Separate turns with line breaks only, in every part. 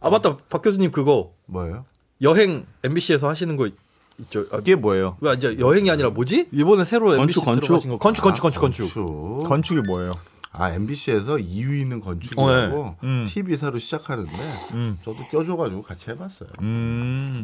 아 맞다, 박 교수님 그거
뭐예요?
여행 MBC에서 하시는 거 있죠. 아,
이게 뭐예요?
왜 이제 여행이 아니라 뭐지? 이번에 새로 MBC 들어가신 거 건축.
건축이 뭐예요?
아 MBC에서 이유 있는 건축이라고 TV 새로 시작하는데 저도 껴줘가지고 같이 해봤어요.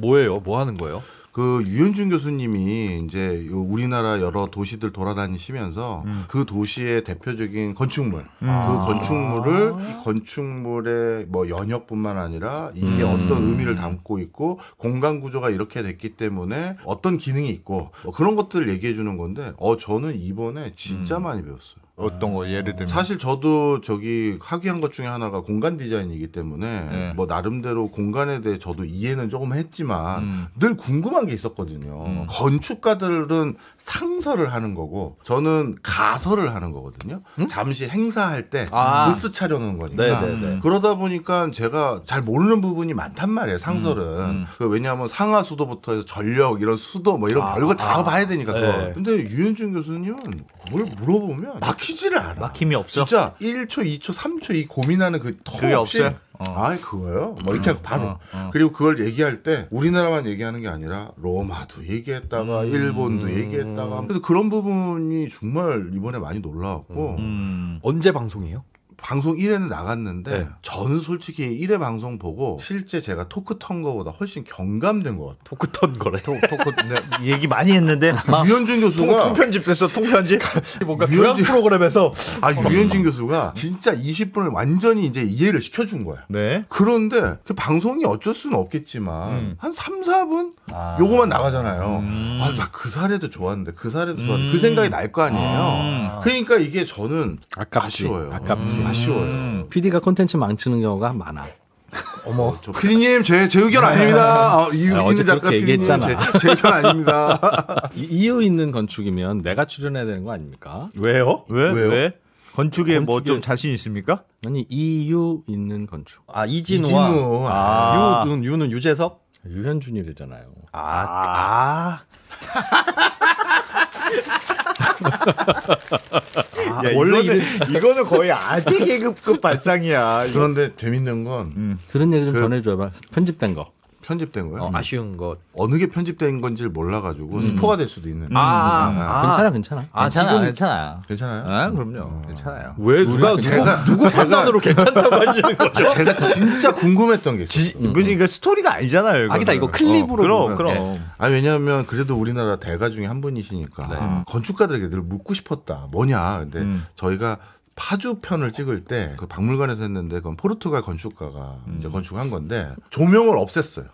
뭐예요? 뭐 하는 거예요?
그 유현준 교수님이 이제 우리나라 여러 도시들 돌아다니시면서 그 도시의 대표적인 건축물, 그 건축물을 이 건축물의 뭐 연역뿐만 아니라 이게 어떤 의미를 담고 있고 공간 구조가 이렇게 됐기 때문에 어떤 기능이 있고 뭐 그런 것들을 얘기해 주는 건데 저는 이번에 진짜 많이 배웠어요.
어떤 거 예를 들면
사실 저도 저기 학위한 것 중에 하나가 공간 디자인이기 때문에 뭐 나름대로 공간에 대해 저도 이해는 조금 했지만 늘 궁금한 게 있었거든요. 건축가들은 상설을 하는 거고 저는 가설을 하는 거거든요. 잠시 행사할 때 부스 차려놓은 거니까.
네네네.
그러다 보니까 제가 잘 모르는 부분이 많단 말이에요. 상설은. 왜냐하면 상하 수도부터 해서 전력 이런 수도 뭐 이런 별걸 다 봐야 되니까.
네.
근데 유현준 교수님은 뭘 물어보면 막히지를 않아.
막힘이 없어.
진짜 1초, 2초, 3초 이 고민하는 그 턱
그게
없이
없어요?
아 그거요? 뭐 이렇게 바로. 그리고 그걸 얘기할 때 우리나라만 얘기하는 게 아니라 로마도 얘기했다가 일본도 얘기했다가 그래서 그런 부분이 정말 이번에 많이 놀라웠고
언제 방송이에요?
방송 1회는 나갔는데
네.
저는 솔직히 1회 방송 보고 실제 제가 토크 턴 거보다 훨씬 경감된 것 같아요.
토크 턴 거래.
얘기 많이 했는데 막
유현준 교수가
통편집됐어. 통편집.
뭔가 교양 프로그램에서
유현진 교수가 진짜 20분을 완전히 이제 이해를 시켜준 거야.
네.
그런데 그 방송이 어쩔 수는 없겠지만 한 3, 4분 요거만 나가잖아요. 나 그 사례도 좋았는데 그 사례도 좋았는데 그 생각이 날 거 아니에요. 그러니까 이게 저는 아쉬워요. 아쉬워요.
PD가 콘텐츠 망치는 경우가 많아.
어머, 저 PD님 제 의견 아닙니다. 이유인 작가 PD님 제 의견 아닙니다.
이유 있는 건축이면 내가 출연해야 되는 거 아닙니까?
왜요?
왜? 건축에 뭐 좀 자신 있습니까?
아니 이유 있는 건축.
아 이진우와 유는 유재석?
유현준이래잖아요.
원래 이거는 거의 아재 계급급 발상이야.
그런데 재밌는 건
들은 얘기 좀 전해줘봐. 편집된 거.
편집된 거예요?
아쉬운 것.
어느 게 편집된 건지를 몰라가지고 스포가 될 수도 있는.
괜찮아.
괜찮아요?
그럼요. 괜찮아요.
왜 누구 판단으로 괜찮다고 하시는 거죠?
제가 진짜 궁금했던 게 있어요.
그러니까 스토리가 아니잖아요.
아기다 이거 클립으로.
그럼.
왜냐하면 그래도 우리나라 대가 중에 한 분이시니까 건축가들에게 늘 묻고 싶었다. 뭐냐. 근데 저희가 파주 편을 찍을 때 그 박물관에서 했는데 그건 포르투갈 건축가가 이제 건축한 건데 조명을 없앴어요.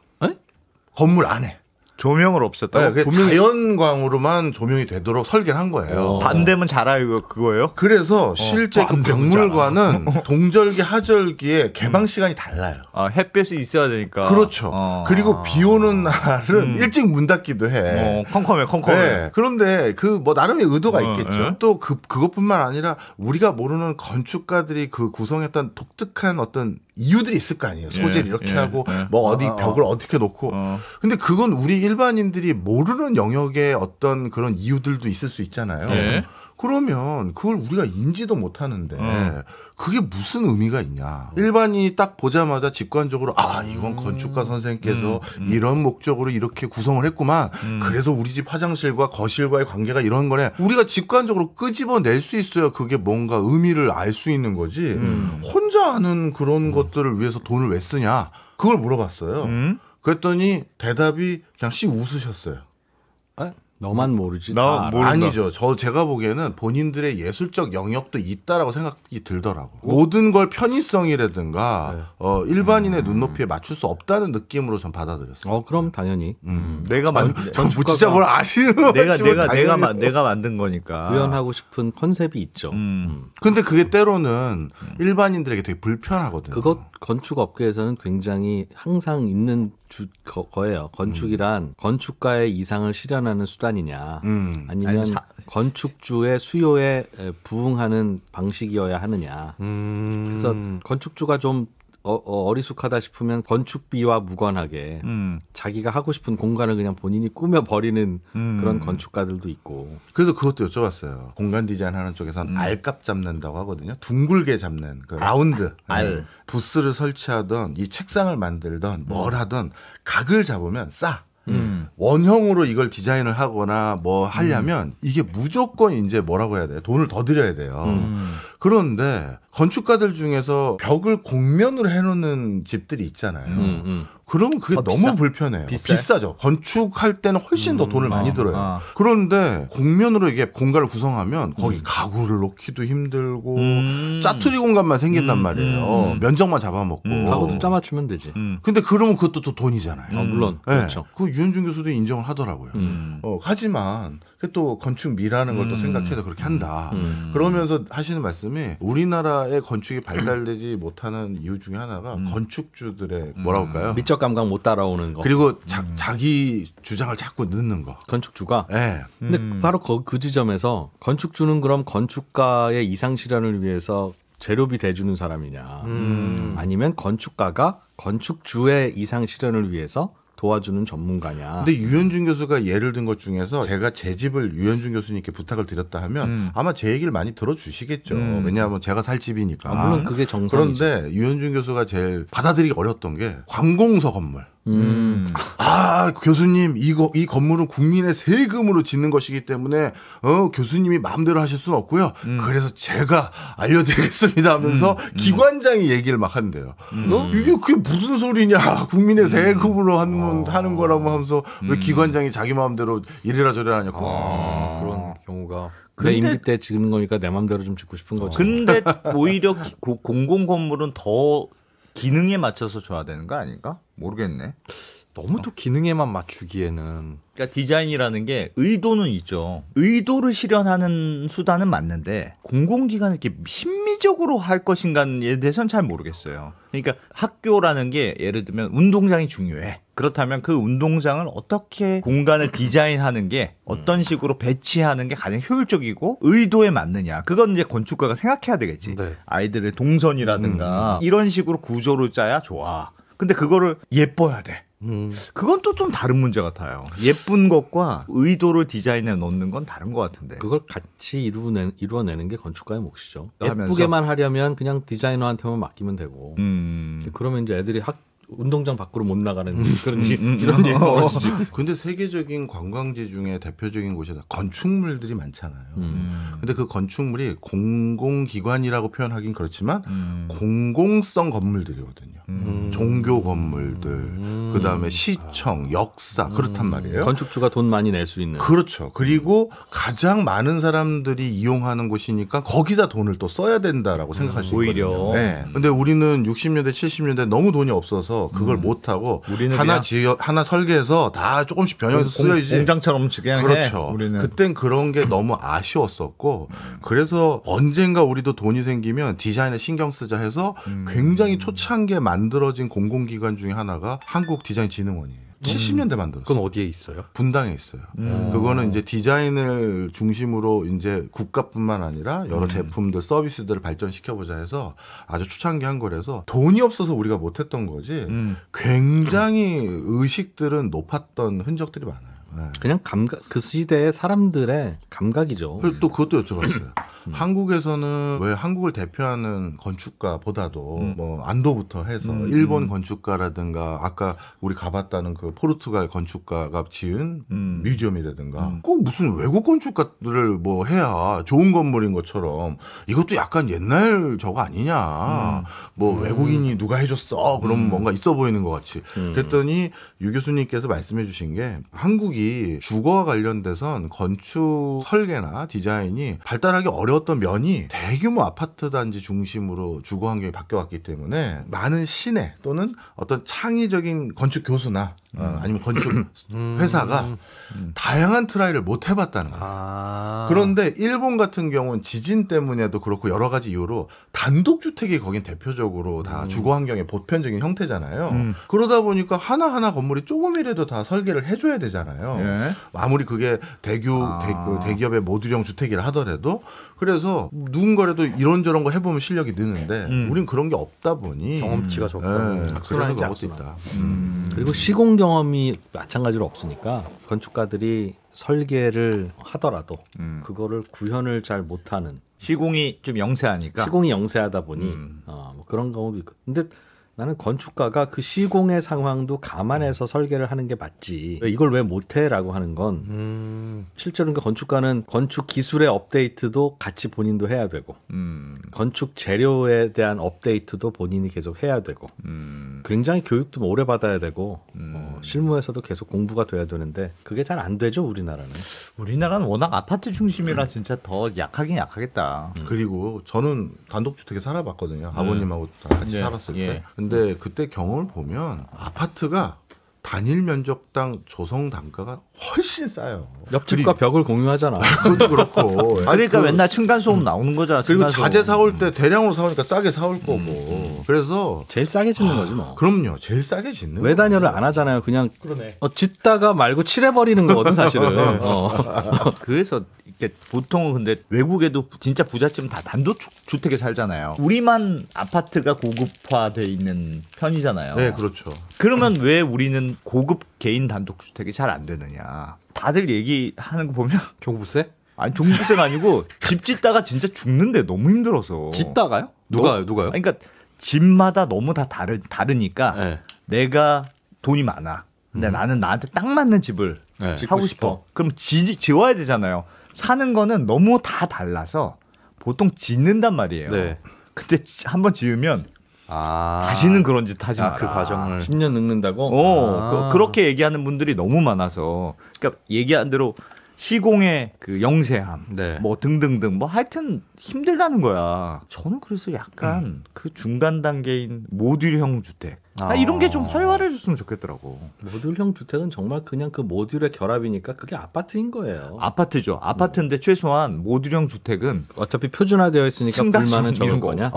건물 안에.
조명을 없앴다고?
네, 자연광으로만 조명이 되도록 설계를 한 거예요.
밤되면 자라요 그거예요?
그래서 실제 그 박물관은 동절기 하절기에 개방 시간이 달라요.
햇볕이 있어야 되니까.
그렇죠. 그리고 비 오는 날은 일찍 문 닫기도 해.
컴컴해.
네. 그런데 그 뭐 나름의 의도가 있겠죠. 또 그것뿐만 아니라 우리가 모르는 건축가들이 그 구성했던 독특한 어떤 이유들이 있을 거 아니에요. 소재를 이렇게 하고 뭐 어디 벽을 어떻게 놓고. 근데 그건 우리 일반인들이 모르는 영역의 어떤 그런 이유들도 있을 수 있잖아요. 그러면 그걸 우리가 인지도 못하는데 그게 무슨 의미가 있냐. 일반인이 딱 보자마자 직관적으로 이건 건축가 선생님께서 이런 목적으로 이렇게 구성을 했구만. 그래서 우리 집 화장실과 거실과의 관계가 이런 거네. 우리가 직관적으로 끄집어낼 수 있어야 그게 뭔가 의미를 알 수 있는 거지. 혼자 아는 그런 것들을 위해서 돈을 왜 쓰냐. 그걸 물어봤어요. 그랬더니 대답이 그냥 씩 웃으셨어요.
너만 모르지.
아니죠. 제가 보기에는 본인들의 예술적 영역도 있다라고 생각이 들더라고. 모든 걸 편의성이라든가 일반인의 눈높이에 맞출 수 없다는 느낌으로 전 받아들였어요.
그럼 당연히.
내가
진짜 뭘 아시는 거지.
내가 만든 거니까.
구현하고 싶은 컨셉이 있죠.
근데 그게 때로는 일반인들에게 되게 불편하거든요.
그것 건축 업계에서는 굉장히 항상 있는 거예요. 건축이란 건축가의 이상을 실현하는 수단이냐 아니면 건축주의 수요에 부응하는 방식이어야 하느냐. 그래서 건축주가 좀 어리숙하다 싶으면 건축비와 무관하게 자기가 하고 싶은 공간을 그냥 본인이 꾸며버리는 그런 건축가들도 있고.
그래서 그것도 여쭤봤어요. 공간 디자인하는 쪽에서는 알값 잡는다고 하거든요. 둥글게 잡는 그 라운드. 부스를 설치하던 이 책상을 만들던 뭘 하던 각을 잡으면 싸. 원형으로 이걸 디자인을 하거나 뭐 하려면 이게 무조건 이제 뭐라고 해야 돼요? 돈을 더 들여야 돼요. 그런데 건축가들 중에서 벽을 곡면으로 해놓는 집들이 있잖아요. 그러면 그게 너무 불편해요. 비싸죠. 건축할 때는 훨씬 더 돈을 많이 들어요. 그런데 곡면으로 이게 공간을 구성하면 거기 가구를 놓기도 힘들고 짜투리 공간만 생긴단 말이에요. 면적만 잡아먹고.
가구도 짜맞추면 되지.
근데 그러면 그것도 또 돈이잖아요.
물론.
네.
그렇죠.
그 유현준 교수도 인정을 하더라고요. 하지만 또 건축미라는 걸 또 생각해서 그렇게 한다. 그러면서 하시는 말씀이 우리나라의 건축이 발달되지 못하는 이유 중에 하나가 건축주들의 뭐라고 할까요?
미적 감각 못 따라오는 거.
그리고 자기 주장을 자꾸 넣는 거.
건축주가.
네.
근데 바로 그 지점에서 건축주는 그럼 건축가의 이상 실현을 위해서 재료비 대주는 사람이냐, 아니면 건축가가 건축주의 이상 실현을 위해서 도와주는 전문가냐.
근데 유현준 교수가 예를 든 것 중에서 제가 제 집을 유현준 교수님께 부탁을 드렸다 하면 아마 제 얘기를 많이 들어주시겠죠. 왜냐하면 제가 살 집이니까.
물론 그게 정상이죠.
그런데 유현준 교수가 제일 받아들이기 어려웠던 게 관공서 건물. 교수님 이 건물은 국민의 세금으로 짓는 것이기 때문에 교수님이 마음대로 하실 수는 없고요. 그래서 제가 알려드리겠습니다 하면서 기관장이 얘기를 막 한대요. 이게 그게 무슨 소리냐. 국민의 세금으로 하는 거라고 하면서 왜 기관장이 자기 마음대로 이래라 저래라 하냐고.
그런 경우가.
내 임기 때 짓는 거니까 내 마음대로 좀 짓고 싶은 거지.
근데 오히려 공공 건물은 더 기능에 맞춰서 줘야 되는 거 아닌가? 모르겠네.
너무 또 기능에만 맞추기에는.
그러니까 디자인이라는 게 의도는 있죠. 의도를 실현하는 수단은 맞는데 공공기관을 이렇게 심미적으로 할 것인가에 대해서는 잘 모르겠어요. 그러니까 학교라는 게 예를 들면 운동장이 중요해. 그렇다면 그 운동장을 어떻게 공간을 디자인하는 게 어떤 식으로 배치하는 게 가장 효율적이고 의도에 맞느냐. 그건 이제 건축가가 생각해야 되겠지.
네.
아이들의 동선이라든가 이런 식으로 구조를 짜야 좋아. 근데 그거를 예뻐야 돼. 그건 또 좀 다른 문제 같아요. 예쁜 것과 의도를 디자인에 넣는 건 다른 것 같은데.
그걸 같이 이루어내는 게 건축가의 몫이죠.
하면서?
예쁘게만 하려면 그냥 디자이너한테만 맡기면 되고. 그러면 이제 애들이 운동장 밖으로 못 나가는 그런 이런 얘기가 벌어지지.
근데 세계적인 관광지 중에 대표적인 곳이 건축물들이 많잖아요. 근데 그 건축물이 공공기관이라고 표현하긴 그렇지만 공공성 건물들이거든요. 종교 건물들, 그다음에 시청, 역사 그렇단 말이에요.
건축주가 돈 많이 낼 수 있는.
그렇죠. 그리고 가장 많은 사람들이 이용하는 곳이니까 거기다 돈을 또 써야 된다라고 생각할 수 있거든요.
오히려.
네. 근데 우리는 60년대, 70년대 너무 돈이 없어서 그걸 못 하고 하나 설계해서 다 조금씩 변형해서 쓰여야지.
공장처럼 그냥
그렇죠.
해. 우리는.
그땐 그런 게 너무 아쉬웠었고 그래서 언젠가 우리도 돈이 생기면 디자인에 신경 쓰자 해서 굉장히 초창기에 만들어진 공공기관 중에 하나가 한국디자인진흥원이에요. 70년대 만들었어요.
그건 어디에 있어요?
분당에 있어요. 그거는 이제 디자인을 중심으로 이제 국가뿐만 아니라 여러 제품들, 서비스들을 발전시켜보자 해서 아주 초창기 한 거라서 돈이 없어서 우리가 못했던 거지 굉장히 의식들은 높았던 흔적들이 많아요. 네.
그냥 감각, 그 시대의 사람들의 감각이죠.
또 그것도 여쭤봤어요. 한국에서는 왜 한국을 대표하는 건축가보다도 뭐 안도부터 해서 일본 건축가라든가 아까 우리 가봤다는 그 포르투갈 건축가가 지은 뮤지엄이라든가 꼭 무슨 외국 건축가들을 뭐 해야 좋은 건물인 것처럼 이것도 약간 옛날 저거 아니냐. 뭐 외국인이 누가 해줬어. 그러면 뭔가 있어 보이는 것 같이. 그랬더니 유 교수님께서 말씀해 주신 게 한국이 주거와 관련돼선 건축 설계나 디자인이 발달하기 어려웠던 면이 대규모 아파트 단지 중심으로 주거 환경이 바뀌어왔기 때문에 많은 시내 또는 어떤 창의적인 건축 교수나 아니면 건축 회사가 다양한 트라이를 못 해봤다는 거예요. 그런데 일본 같은 경우는 지진 때문에도 그렇고 여러 가지 이유로 단독주택이 거긴 대표적으로 다 주거 환경의 보편적인 형태잖아요. 그러다 보니까 하나하나 건물이 조금이라도 다 설계를 해줘야 되잖아요. 많아요. 예. 아무리 그게 대기업의 모듈형 주택이라 하더라도 그래서 누군가라도 이런저런 거 해보면 실력이 느는데 우린 그런 게 없다 보니
경험치가 적다.
그래서 그런 것도 있다.
그리고 시공 경험이 마찬가지로 없으니까 건축가들이 설계를 하더라도 그거를 구현을 잘 못하는
시공이 좀 영세하니까
시공이 영세하다 보니 뭐 그런 경우도 있고. 근데 나는 건축가가 그 시공의 상황도 감안해서 설계를 하는 게 맞지. 이걸 왜 못해라고 하는 건 실제로 그러니까 건축가는 건축 기술의 업데이트도 같이 본인도 해야 되고 건축 재료에 대한 업데이트도 본인이 계속 해야 되고 굉장히 교육도 오래 받아야 되고 실무에서도 계속 공부가 돼야 되는데 그게 잘 안 되죠 우리나라는.
우리나라는 워낙 아파트 중심이라 진짜 더 약하긴 약하겠다.
그리고 저는 단독주택에 살아봤거든요. 아버님하고 같이 살았을 때. 근데 그때 경험을 보면 아파트가 단일 면적당 조성 단가가 훨씬 싸요.
옆집과 벽을 공유하잖아.
그것도 그렇고.
그러니까 맨날 층간소음 나오는 거잖아.
그리고 자재 사올 때 대량으로 사오니까 싸게 사올 거고. 그래서
제일 싸게 짓는 거지 뭐.
그럼요. 제일 싸게 짓는
외단열을 안 하잖아요. 그냥 짓다가 말고 칠해버리는 거거든 사실은.
그래서 이게 보통은 근데 외국에도 진짜 부잣집은 다 단독주택에 살잖아요. 우리만 아파트가 고급화돼 있는 편이잖아요.
네, 그렇죠.
그러면 왜 우리는 고급 개인 단독주택이 잘 안 되느냐. 다들 얘기하는 거 보면
종부세?
아니 종부세가 아니고 집 짓다가 진짜 죽는데 너무 힘들어서.
짓다가요? 누가요?
그러니까 집마다 너무 다 다르니까
네.
내가 돈이 많아. 근데 나는 나한테 딱 맞는 집을 하고 싶어. 그럼 지어야 되잖아요. 사는 거는 너무 다 달라서 보통 짓는단 말이에요.
네.
근데 한번 지으면 다시는 그런 짓 하지 마라.
그 과정을
10년 늙는다고?
그렇게 얘기하는 분들이 너무 많아서 그러니까 얘기한 대로 시공의 그 영세함,
네.
뭐 등등등 뭐 하여튼 힘들다는 거야. 저는 그래서 약간 그 중간 단계인 모듈형 주택 이런 게 좀 활발해졌으면 좋겠더라고.
모듈형 주택은 정말 그냥 그 모듈의 결합이니까 그게 아파트인 거예요.
아파트죠. 아파트인데 최소한 모듈형 주택은
어차피 표준화되어 있으니까 불만은 적을 거냐.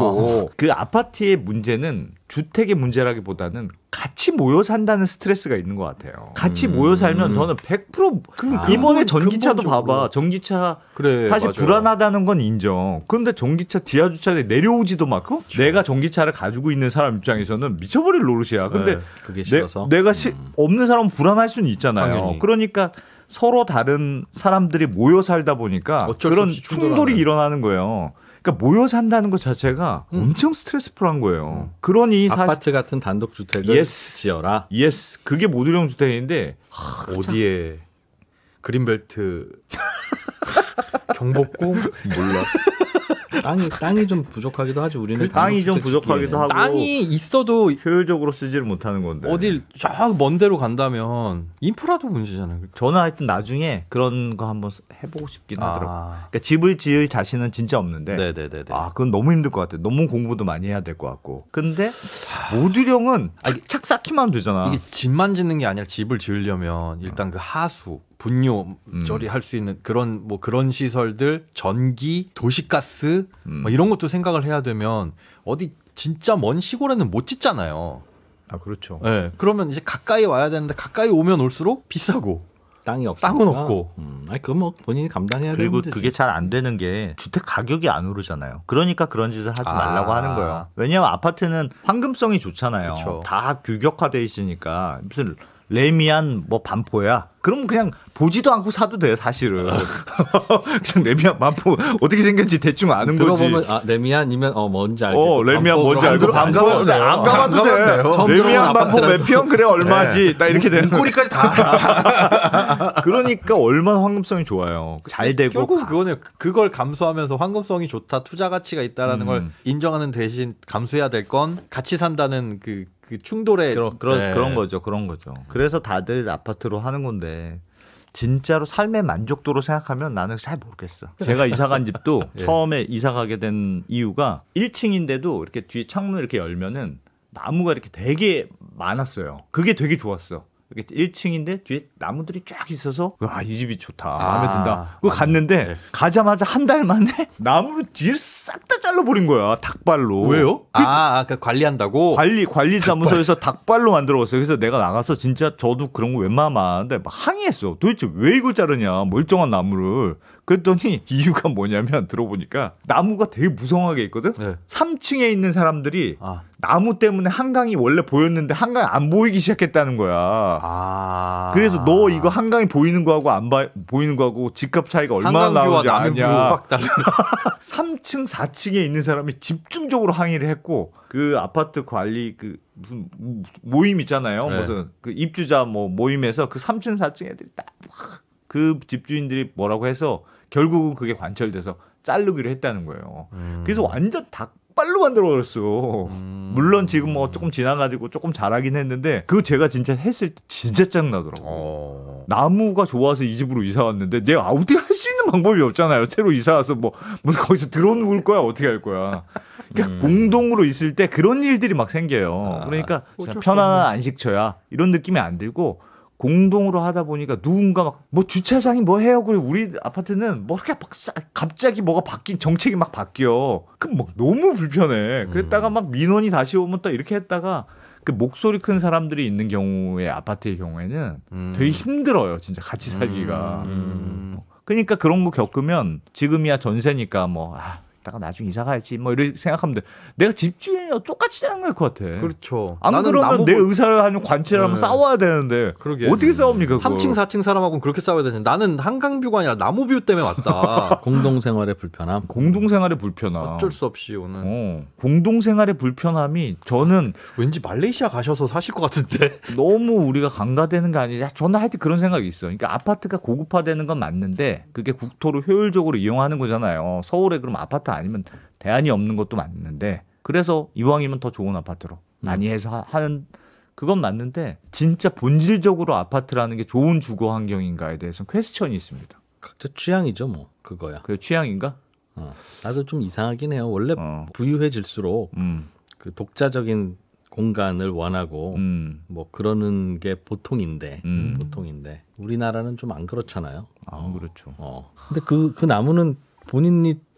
그 아파트의 문제는 주택의 문제라기보다는 같이 모여 산다는 스트레스가 있는 것 같아요. 같이 모여 살면 저는 100% 이번에 전기차도 봐봐. 전기차
그래,
사실
맞아요.
불안하다는 건 인정. 그런데 전기차 지하 주차장에 내려오지도 않고 내가 전기차를 가지고 있는 사람 입장에서는 미쳐버릴 노릇이야. 근데
네, 그게 싫어서
내가 없는 사람은 불안할 수는 있잖아요.
당연히.
그러니까 서로 다른 사람들이 모여 살다 보니까 그런 충돌이 일어나는 거예요. 그러니까 모여 산다는 것 자체가 엄청 스트레스풀한 거예요. 그러니
아파트 같은 단독 주택을 지어라.
그게 모듈형 주택인데
어디에 그린벨트 경복궁 몰라.
땅이 좀 부족하기도 하죠. 우리는
땅이 좀 부족하기도 하고
땅이 있어도
효율적으로 쓰지를 못하는 건데
어딜 쫙 먼 데로 간다면 인프라도 문제잖아요.
저는 하여튼 나중에 그런 거 한번 해보고 싶긴 하더라고요. 그러니까 집을 지을 자신은 진짜 없는데
네네네.
그건 너무 힘들 것 같아요. 너무 공부도 많이 해야 될 것 같고. 근데 모듈형은 착 쌓기만 하면 되잖아.
이게 집만 짓는 게 아니라 집을 지으려면 일단 그 하수 분뇨 처리할 수 있는 그런 시설들, 전기, 도시가스 뭐 이런 것도 생각을 해야 되면 어디 진짜 먼 시골에는 못 짓잖아요.
그렇죠.
네, 그러면 이제 가까이 와야 되는데 가까이 오면 올수록 비싸고
땅이 없으니까.
땅은 없고.
그건 뭐 본인이 감당해야 되는
그리고
문제지.
그게 잘 안 되는 게 주택 가격이 안 오르잖아요. 그러니까 그런 짓을 하지 말라고 하는 거예요. 왜냐하면 아파트는 황금성이 좋잖아요.
그쵸.
다 규격화돼 있으니까 무슨 레미안 뭐 반포야. 그럼 그냥 보지도 않고 사도 돼요, 사실은. 그냥 레미안 반포 어떻게 생겼는지 대충 아는 거지.
들어보면 레미안이면 뭔지 알겠고.
레미안 뭔지 알고 안 가봐도 돼. 레미안 반포 몇 평 그래 얼마지. 나 이렇게 되는
꼬리까지 다 알아.
그러니까 얼마나 황금성이 좋아요. 잘 되고.
결국 그거는 그걸 감수하면서 황금성이 좋다, 투자 가치가 있다라는 걸 인정하는 대신 감수해야 될 건 같이 산다는 그 충돌의
그런 거죠. 그래서 다들 아파트로 하는 건데 진짜로 삶의 만족도로 생각하면 나는 잘 모르겠어. 제가 이사 간 집도 처음에 이사 가게 된 이유가 1층인데도 이렇게 뒤에 창문을 이렇게 열면은 나무가 이렇게 되게 많았어요. 그게 되게 좋았어. 이렇게 1층인데 뒤에 나무들이 쫙 있어서 이 집이 좋다. 마음에 든다. 그거 갔는데 가자마자 한 달 만에 나무를 뒤에 싹 다 잘라버린 거야. 닭발로.
왜요? 그러니까 관리한다고?
관리사무소에서 닭발로 만들어봤어요. 그래서 내가 나가서 진짜 저도 그런 거 웬만하면 하는데 막 항의했어. 도대체 왜 이걸 자르냐 멀쩡한 나무를. 그랬더니 이유가 뭐냐면 들어보니까 나무가 되게 무성하게 있거든.
네.
3층에 있는 사람들이 나무 때문에 한강이 원래 보였는데 한강이 안 보이기 시작했다는 거야. 그래서 너 이거 한강이 보이는 거하고 안 보이는 거하고 집값 차이가 얼마나 나오는지 아냐. 3층, 4층에 있는 사람이 집중적으로 항의를 했고 그 아파트 관리 그 무슨 모임 있잖아요.
네.
무슨 그 입주자 뭐 모임에서 그 3층, 4층 애들이 딱 그 집주인들이 뭐라고 해서 결국은 그게 관철돼서 자르기로 했다는 거예요. 그래서 완전 닭발로 만들어버렸어. 물론 지금 뭐 조금 지나가지고 조금 자라긴 했는데 그거 제가 진짜 했을 때 진짜 짱나더라고. 나무가 좋아서 이 집으로 이사 왔는데 내가 어떻게 할 수 있는 방법이 없잖아요. 새로 이사 와서 뭐 거기서 들어놓을 거야 어떻게 할 거야. 그러니까 공동으로 있을 때 그런 일들이 막 생겨요. 그러니까 편안한 안식처야 이런 느낌이 안 들고 공동으로 하다 보니까 누군가 막 뭐 주차장이 뭐 해요. 그리고 우리 아파트는 뭐 이렇게 막 갑자기 뭐가 정책이 막 바뀌어. 그럼 막 너무 불편해. 그랬다가 막 민원이 다시 오면 또 이렇게 했다가 그 목소리 큰 사람들이 있는 경우에 아파트의 경우에는 되게 힘들어요. 진짜 같이 살기가. 그러니까 그런 거 겪으면 지금이야 전세니까 뭐 이따가 나중에 이사 가야지 뭐 이렇게 생각하면 돼. 내가 집주인이랑 똑같이 생각할 것 같아.
그렇죠.
안 그러면 내 의사를 하는 관찰하면 싸워야 되는데
그러게.
어떻게 싸웁니까?
3층 4층 사람하고는 그렇게 싸워야 되는데 나는 한강뷰가 아니라 나무뷰 때문에 왔다.
공동생활의 불편함.
공동생활의 불편함.
어쩔 수 없이 오늘.
공동생활의 불편함이 저는
왠지 말레이시아 가셔서 사실 것 같은데.
너무 우리가 강가되는 게 아니라 저는 하여튼 그런 생각이 있어. 그러니까 아파트가 고급화되는 건 맞는데 그게 국토를 효율적으로 이용하는 거잖아요. 서울에 그럼 아파트 아니면 대안이 없는 것도 맞는데 그래서 이왕이면 더 좋은 아파트로 많이 해서 하는 그건 맞는데 진짜 본질적으로 아파트라는 게 좋은 주거 환경인가에 대해서는 퀘스천이 있습니다.
각자 취향이죠 뭐 그거야.
그게 취향인가?
나도 좀 이상하긴 해요. 원래 부유해질수록 그 독자적인 공간을 원하고 뭐 그러는 게 보통인데 우리나라는 좀 안 그렇잖아요.
안 그렇죠.
근데 그 나무는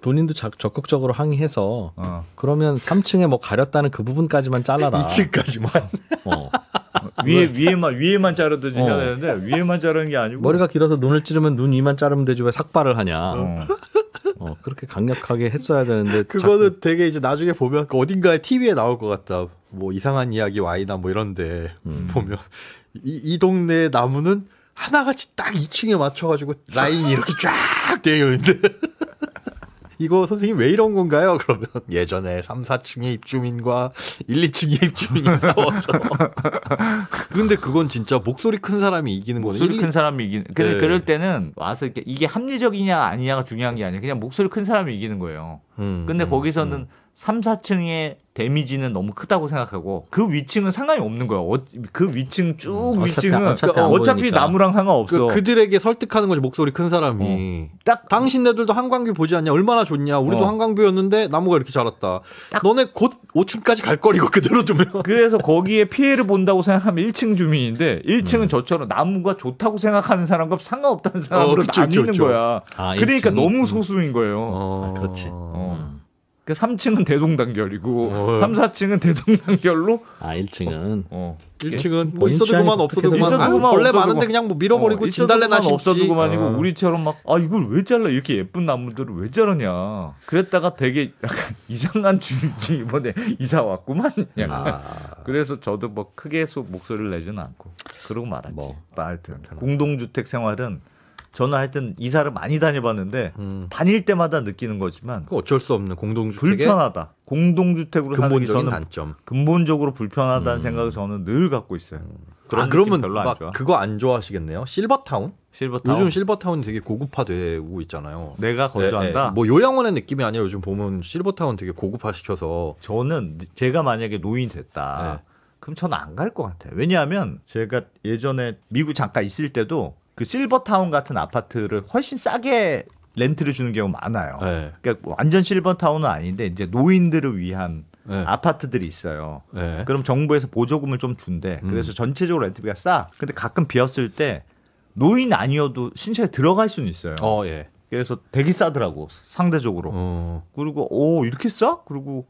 본인도 적극적으로 항의해서 그러면 3층에 뭐 가렸다는 그 부분까지만 잘라라.
2층까지만.
위에만 자르듯이 해야 되는데 위에만 자르는 게 아니고
머리가 길어서 눈을 찌르면 눈 위만 자르면 되지 왜 삭발을 하냐. 그렇게 강력하게 했어야 되는데
그거는 되게 이제 나중에 보면 어딘가에 TV에 나올 것 같다. 뭐 이상한 이야기 와이나 뭐 이런데 보면 이 동네 나무는 하나같이 딱 2층에 맞춰가지고 라인이 이렇게 쫙 되어 있는데 이거 선생님 왜 이런 건가요? 그러면 예전에 3, 4층의 입주민과 1, 2층의 입주민이 싸워서. 근데 그건 진짜 목소리 큰 사람이 이기는 거네.
목소리 큰 사람이 이기는. 근데 그럴 때는 와서 이게 합리적이냐 아니냐가 중요한 게 아니라 그냥 목소리 큰 사람이 이기는 거예요. 근데 거기서는 3, 4층의 데미지는 너무 크다고 생각하고 그 위층은 상관이 없는 거야. 그 위층 쭉 위층은 어차피 나무랑 상관없어.
그들에게 설득하는 거지 목소리 큰 사람이. 딱 당신네들도 한강뷰 보지 않냐? 얼마나 좋냐? 우리도 한강뷰였는데 나무가 이렇게 자랐다. 너네 곧 5층까지 갈 거리고 그대로 두면.
그래서 거기에 피해를 본다고 생각하면 1층 주민인데 1층은 저처럼 나무가 좋다고 생각하는 사람과 상관없다는 사람으로 나뉘는 거야. 그러니까 1층이? 너무 소수인 거예요.
그렇지.
그 3층은 대동단결이고 3, 4층은 대동단결로
1층은
1층은 뭐 있어도 그만 없어도 그만 벌레 많은데 그냥 뭐 밀어버리고 진달래나 심지
없어도 그만이고 우리처럼 막 이걸 왜 잘라 이렇게 예쁜 나무들을 왜 자르냐 그랬다가 되게 약간 이상한 주민이 이번에 이사 왔구만 그래서 저도 뭐 크게 목소리를 내지는 않고 그러고 말았지. 하여튼 공동주택 생활은 저는 하여튼 이사를 많이 다녀봤는데 다닐 때마다 느끼는 거지만
어쩔 수 없는 공동주택의
불편하다. 공동주택으로 사는 게 저는
단점.
근본적으로 불편하다는 생각을 저는 늘 갖고 있어요.
그러면 막 그거 안 좋아하시겠네요. 실버타운?
실버타운?
요즘 실버타운이 되게 고급화되고 있잖아요.
내가 거주한다?
뭐 요양원의 느낌이 아니라 요즘 보면 실버타운 되게 고급화시켜서
저는 제가 만약에 노인이 됐다. 그럼 저는 안 갈 것 같아요. 왜냐하면 제가 예전에 미국 잠깐 있을 때도 그 실버타운 같은 아파트를 훨씬 싸게 렌트를 주는 경우가 많아요. 그러니까 완전 실버타운은 아닌데 이제 노인들을 위한 아파트들이 있어요. 그럼 정부에서 보조금을 좀 준대. 그래서 전체적으로 렌트비가 싸. 근데 가끔 비었을 때 노인 아니어도 신청에 들어갈 수는 있어요. 그래서 되게 싸더라고 상대적으로. 그리고 오 이렇게 싸? 그리고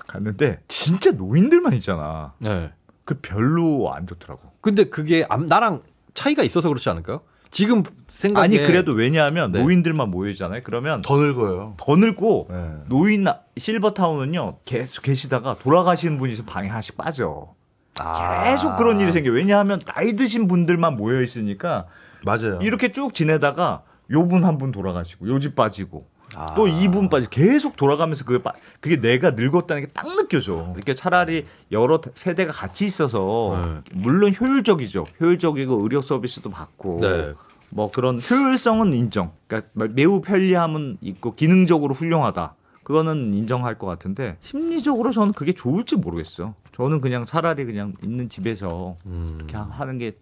갔는데 진짜 노인들만 있잖아.
네.
그 별로 안 좋더라고.
근데 그게 나랑 차이가 있어서 그렇지 않을까요? 지금 생각에
아니 그래도 왜냐하면
네.
노인들만 모이잖아요. 그러면
더 늙어요.
더 늙고
네.
노인 실버타운은요 계속 계시다가 돌아가시는 분이 있으면 방에 하나씩 빠져. 계속 그런 일이 생겨. 왜냐하면 나이 드신 분들만 모여 있으니까
맞아요.
이렇게 쭉 지내다가 요분 한 분 돌아가시고 요 집 빠지고 또 이분 빠지고 계속 돌아가면서 그게 내가 늙었다는 게 딱 느껴져. 이렇게 차라리 여러 세대가 같이 있어서 물론 효율적이죠. 효율적이고 의료 서비스도 받고
네.
뭐 그런 효율성은 인정. 그러니까 매우 편리함은 있고 기능적으로 훌륭하다. 그거는 인정할 것 같은데 심리적으로 저는 그게 좋을지 모르겠어요. 저는 그냥 차라리 그냥 있는 집에서 이렇게 하는 게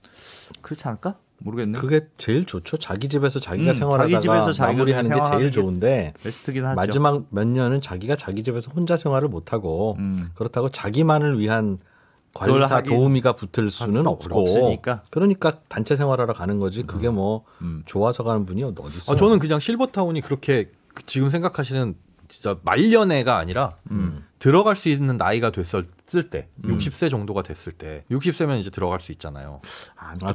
그렇지 않을까? 모르겠네.
그게 제일 좋죠. 자기 집에서 자기가 생활하다가
자기 집에서 자기가
마무리하는 게
생활하는
제일
게
좋은데
베스트긴 하죠.
마지막 몇 년은 자기가 자기 집에서 혼자 생활을 못하고 그렇다고 자기만을 위한 관리사 도우미가 붙을 수는 없고
없으니까.
그러니까 단체 생활하러 가는 거지. 그게 뭐 좋아서 가는 분이 어디 있어요.
저는 그냥 실버타운이 그렇게 지금 생각하시는 진짜 말년애가 아니라 들어갈 수 있는 나이가 됐을 때 60세 정도가 됐을 때 60세면 이제 들어갈 수 있잖아요.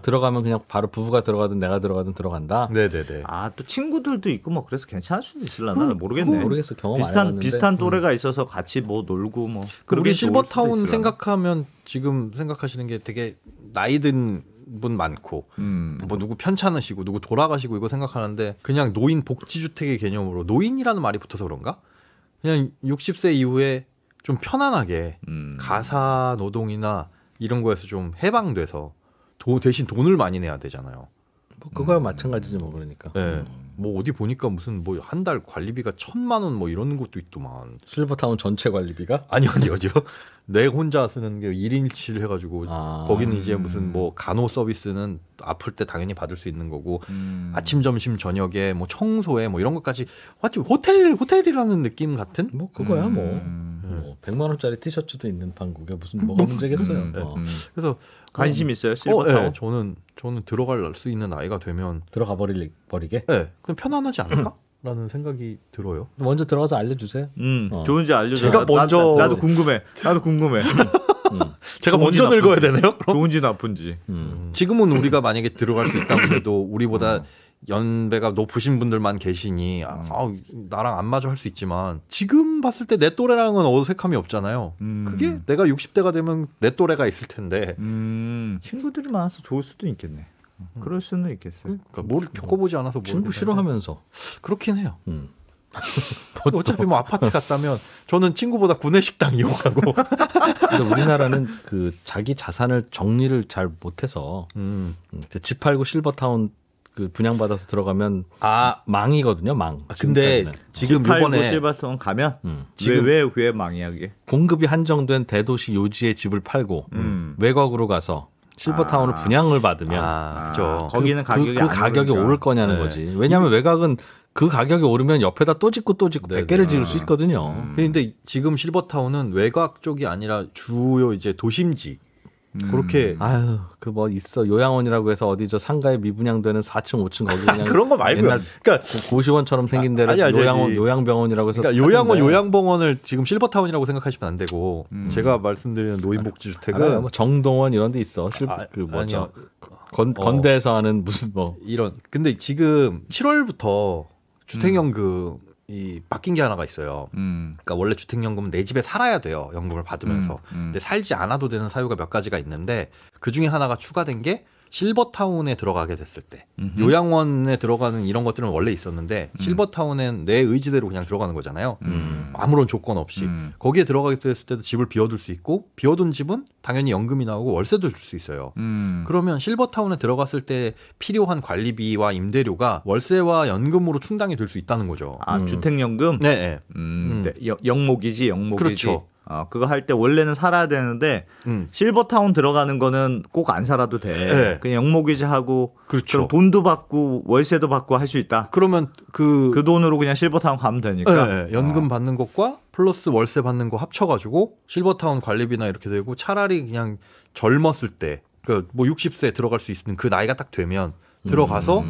들어가면 그냥 바로 부부가 들어가든 내가 들어가든 들어간다.
네네네.
또 친구들도 있고 뭐 그래서 괜찮을 수도 있을라나 모르겠네.
모르겠어. 경험 안 해봤는데.
비슷한 또래가 있어서 같이 뭐 놀고 뭐.
우리 실버타운 생각하면 지금 생각하시는 게 되게 나이 든 분 많고 뭐 누구 편찮으시고 누구 돌아가시고 이거 생각하는데 그냥 노인 복지주택의 개념으로 노인이라는 말이 붙어서 그런가? 그냥 60세 이후에 좀 편안하게 가사 노동이나 이런 거에서 좀 해방돼서 대신 돈을 많이 내야 되잖아요.
뭐 그거야 마찬가지지 뭐 그러니까.
네. 뭐 어디 보니까 무슨 뭐 한 달 관리비가 1,000만 원 뭐 이런 것도 있더만.
실버타운 전체 관리비가?
아니요. 내 혼자 쓰는 게 1인 1실 해가지고 거기는 이제 무슨 뭐 간호 서비스는 아플 때 당연히 받을 수 있는 거고 아침 점심 저녁에 뭐 청소에 뭐 이런 것까지 마치 호텔이라는 느낌 같은?
뭐 그거야 뭐 100만 원짜리 티셔츠도 있는 방국에 무슨 뭐가 문제겠어요.
그래서
관심 있어요 실버타운?
네, 저는 들어갈 수 있는 나이가 되면
들어가 버리게?
네, 그냥 편안하지 않을까? 라는 생각이 들어요.
먼저 들어가서 알려주세요.
좋은지 알려줘.
제가 먼저
나도 궁금해.
제가 먼저 늙어야 되네요. 그럼?
좋은지 나쁜지.
지금은 우리가 만약에 들어갈 수 있다고 해도 우리보다 연배가 높으신 분들만 계시니 나랑 안 맞아 할 수 있지만 지금 봤을 때 내 또래랑은 어색함이 없잖아요. 그게 내가 60대가 되면 내 또래가 있을 텐데
친구들이 많아서 좋을 수도 있겠네. 그럴 수는 있겠어요.
그러니까 뭘 겪어보지 않아서
친구 싫어하면서
그렇긴 해요. 어차피 뭐 아파트 갔다면 저는 친구보다 구내식당 이용하고.
근데 우리나라는 그 자기 자산을 정리를 잘 못해서 집 팔고 실버타운 그 분양받아서 들어가면 망이거든요. 망.
근데 지금 이번에
실버타운 가면
지금
왜 망이야 그게?
공급이 한정된 대도시 요지의 집을 팔고 외곽으로 가서 실버타운을 분양을 받으면
그죠.
거기는 가격이
그 가격이 오를 거냐는 거지. 왜냐하면 외곽은 그 가격이 오르면 옆에다 또 짓고 100개를 지을 수 있거든요.
근데 지금 실버타운은 외곽 쪽이 아니라 주요 이제 도심지. 그렇게
그 뭐 있어 요양원이라고 해서 어디 저 상가에 미분양되는 4층 5층 거기 그냥
그런 거 말고요.
옛날
그러니까
고시원처럼 생긴 데를 요양병원이라고 해서
그러니까 요양병원을 지금 실버타운이라고 생각하시면 안 되고 제가 말씀드리는 노인복지주택은
뭐 정동원 이런 데 있어. 건대에서 하는 무슨 뭐
이런. 근데 지금 7월부터 주택연금이 바뀐 게 하나가 있어요. 그러니까 원래 주택연금은 내 집에 살아야 돼요. 연금을 받으면서. 근데 살지 않아도 되는 사유가 몇 가지가 있는데 그중에 하나가 추가된 게 실버타운에 들어가게 됐을 때 요양원에 들어가는 이런 것들은 원래 있었는데 실버타운엔 내 의지대로 그냥 들어가는 거잖아요. 아무런 조건 없이. 거기에 들어가게 됐을 때도 집을 비워둘 수 있고 비워둔 집은 당연히 연금이 나오고 월세도 줄 수 있어요. 그러면 실버타운에 들어갔을 때 필요한 관리비와 임대료가 월세와 연금으로 충당이 될 수 있다는 거죠.
주택연금?
네.
영목이지.
그렇죠.
그거 할 때 원래는 살아야 되는데 실버타운 들어가는 거는 꼭 안 살아도 돼.
네.
그냥 영목이지 하고
그렇죠.
그럼 돈도 받고 월세도 받고 할 수 있다.
그러면 그
돈으로 그냥 실버타운 가면 되니까.
네, 연금 받는 것과 플러스 월세 받는 거 합쳐가지고 실버타운 관리비나 이렇게 되고 차라리 그냥 젊었을 때 그 뭐 60세 들어갈 수 있는 그 나이가 딱 되면 들어가서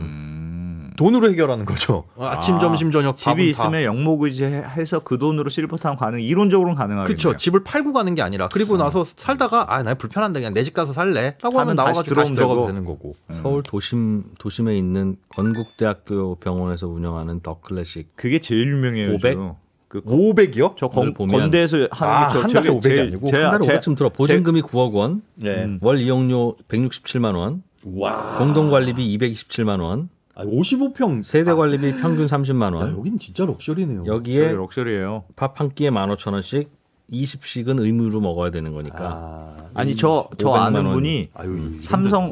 돈으로 해결하는 거죠. 아침, 점심, 저녁
집이 있으면 영목의지해서 그 돈으로 실버타운 가능. 이론적으로는 가능하겠네요.
그렇죠. 집을 팔고 가는 게 아니라 그리고 나서 살다가 나 불편한데 그냥 내 집 가서 살래라고 하면 나와가지고 다시 들어가도 되는 거고.
서울 도심에 있는 건국대학교 병원에서 운영하는 더 클래식.
그게 제일 유명해요.
500?
그 500이요?
저 건대에서 하는 게
한 달에 500이 아니고
한 달에 500쯤 들어. 보증금이 9억 원,
네.
월 이용료 167만 원,
와.
공동관리비 227만 원,
55평
세대 관리비 평균 30만 원.
여긴 진짜 럭셔리네요.
여기에
럭셔리예요.
밥 한 끼에 15,000원씩 20씩은 의무로 먹어야 되는 거니까.
아니 저 아는
500만 원.
분이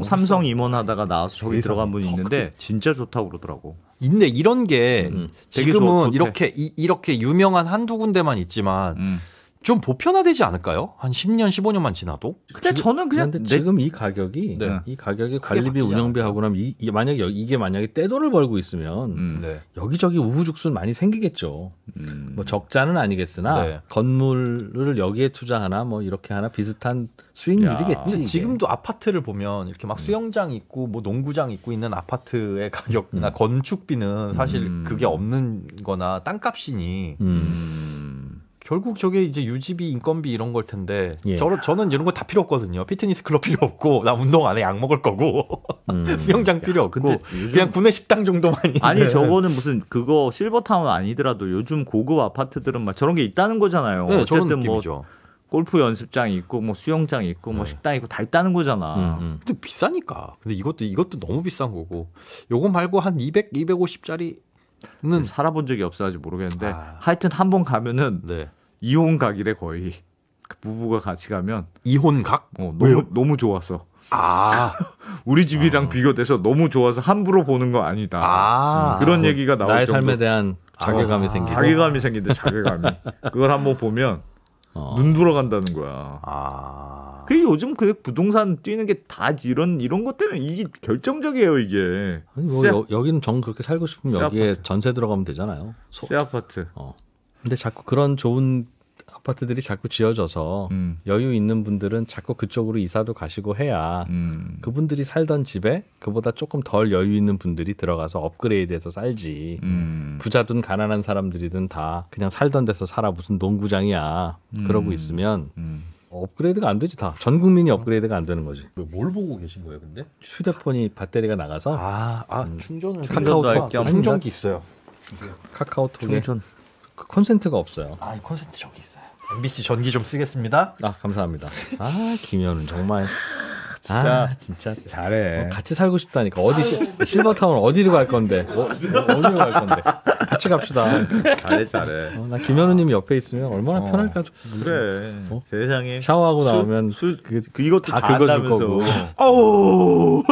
삼성 임원하다가 나와서 저기 들어간 분이 있는데 진짜 좋다고 그러더라고.
있네 이런 게
되게
지금은
좋대.
이렇게 유명한 한두 군데만 있지만 좀 보편화되지 않을까요? 한 10년, 15년만 지나도?
근데 저는 그냥
근데 지금 이 가격이
네.
이 가격이
크게
관리비
바뀌지
운영비 하고 나면 이게 만약에 떼돈을 벌고 있으면
네.
여기저기 우후죽순 많이 생기겠죠. 뭐 적자는 아니겠으나
네.
건물을 여기에 투자하나 뭐 이렇게 하나 비슷한 수익률이겠지.
근데
이게.
지금도 아파트를 보면 이렇게 막 수영장 있고 뭐 농구장 있고 있는 아파트의 가격이나 건축비는 사실 그게 없는 거나 땅값이니 결국 저게 이제 유지비, 인건비 이런 걸 텐데
예.
저는 이런 거 다 필요 없거든요. 피트니스 클럽 필요 없고 나 운동 안 해 약 먹을 거고 수영장 필요 없고
근데
그냥 구내 식당 정도만 있는.
아니 저거는 무슨 그거 실버타운 아니더라도 요즘 고급 아파트들은 막 저런 게 있다는 거잖아요.
네, 저런
어쨌든 뭐
느낌이죠.
골프 연습장이 있고 뭐 수영장이 있고 뭐 식당이 있고 다 있다는 거잖아.
근데 비싸니까. 근데 이것도 너무 비싼 거고. 요거 말고 한 200, 250짜리는
살아본 적이 없어가지고 모르겠는데
아.
하여튼 한 번 가면은
네.
이혼각이래 거의. 그 부부가 같이 가면
이혼각?
너무 너무 좋았어.
아,
우리 집이랑 비교돼서 너무 좋아서 함부로 보는 거 아니다. 그런 얘기가 나올
나의
정도.
삶에 대한 자괴감이 생기고.
자괴감이 생긴대 자괴감이. 그걸 한번 보면 눈 돌아간다는 거야.
아.
그 요즘 그 부동산 뛰는 게 다 이런 것 때문에 이게 결정적이에요 이게.
아니 뭐 여기는 정 그렇게 살고 싶으면 여기에 전세 들어가면 되잖아요.
새 아파트.
근데 자꾸 그런 좋은 아파트들이 자꾸 지어져서 여유 있는 분들은 자꾸 그쪽으로 이사도 가시고 해야 그분들이 살던 집에 그보다 조금 덜 여유 있는 분들이 들어가서 업그레이드해서 살지. 부자든 가난한 사람들이든 다 그냥 살던 데서 살아 무슨 농구장이야. 그러고 있으면 업그레이드가 안 되지 다. 전 국민이 업그레이드가 안 되는 거지.
뭘 보고 계신 거예요, 근데?
휴대폰이 배터리가 나가서
충전을
카카오톡
충전기 있어요.
카카오톡에
충전.
콘센트가 없어요.
이 콘센트 저기 있어요. MBC 전기 좀 쓰겠습니다.
감사합니다. 김현우는 정말 진짜
잘해.
같이 살고 싶다니까. 어디 실버타운 어디로 갈 건데? 어디로 갈 건데? 같이 갑시다.
잘해.
나 김현우님이 옆에 있으면 얼마나 편할까.
그래. 세상에
샤워하고 나오면
이것도 다
긁어줄
한다면서.
거고.
어우.